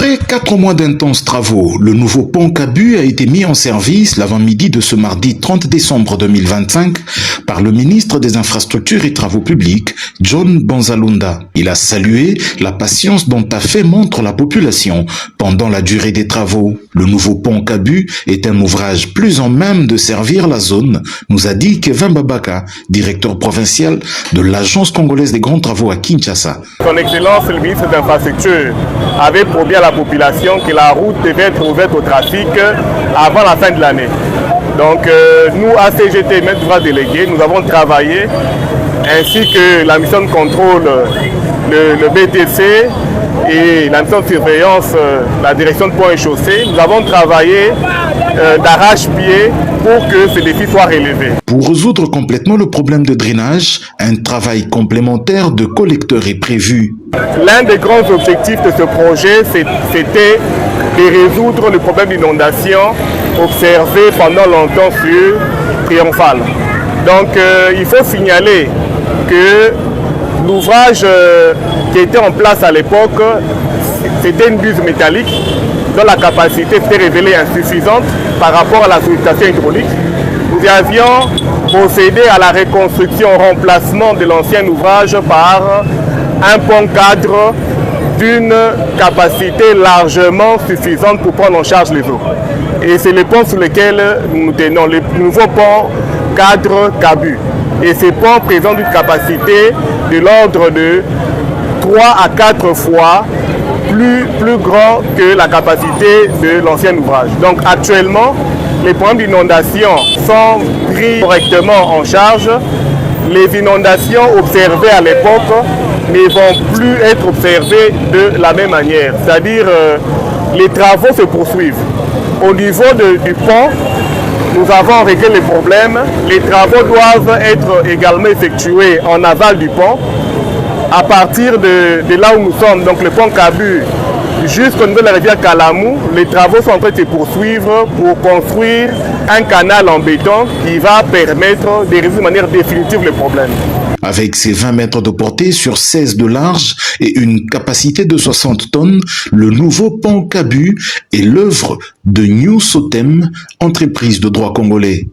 Après 4 mois d'intenses travaux, le nouveau pont Kabu a été mis en service l'avant-midi de ce mardi 30 décembre 2025 par le ministre des Infrastructures et Travaux Publics, John Bonzalunda. Il a salué la patience dont a fait montre la population pendant la durée des travaux. Le nouveau pont Kabu est un ouvrage plus en même de servir la zone, nous a dit Kevin Babaka, directeur provincial de l'Agence congolaise des grands travaux à Kinshasa. Son Excellence, le ministre des Infrastructures, avait promis à la population que la route devait être ouverte au trafic avant la fin de l'année. Donc nous, à CGT, maître d'ouvrage délégué, nous avons travaillé, ainsi que la mission de contrôle, le BTC et la mission de surveillance, la direction de ponts et chaussées. Nous avons travaillé d'arrache-pied pour que ce défi soit relevé. Pour résoudre complètement le problème de drainage, un travail complémentaire de collecteurs est prévu. L'un des grands objectifs de ce projet, c'était de résoudre le problème d'inondation observé pendant longtemps sur Triomphal. Donc il faut signaler que l'ouvrage qui était en place à l'époque, c'était une buse métallique dont la capacité s'était révélée insuffisante par rapport à la sollicitation hydraulique. Nous avions procédé à la reconstruction, remplacement de l'ancien ouvrage par un pont cadre d'une capacité largement suffisante pour prendre en charge les eaux. Et c'est le pont sur lequel nous tenons, le nouveau pont cadre Kabu. Et ces ponts présentent une capacité de l'ordre de 3 à 4 fois plus grand que la capacité de l'ancien ouvrage. Donc actuellement, les problèmes d'inondation sont pris correctement en charge. Les inondations observées à l'époque ne vont plus être observées de la même manière. C'est-à-dire les travaux se poursuivent. Au niveau du pont, nous avons réglé les problèmes. Les travaux doivent être également effectués en aval du pont. À partir de là où nous sommes, donc le pont Kabu, jusqu'au niveau de la rivière Kalamou, les travaux sont en train de se poursuivre pour construire un canal en béton qui va permettre de résoudre de manière définitive le problème. Avec ses 20 mètres de portée sur 16 de large et une capacité de 60 tonnes, le nouveau pont Kabu est l'œuvre de New Sotem, entreprise de droit congolais.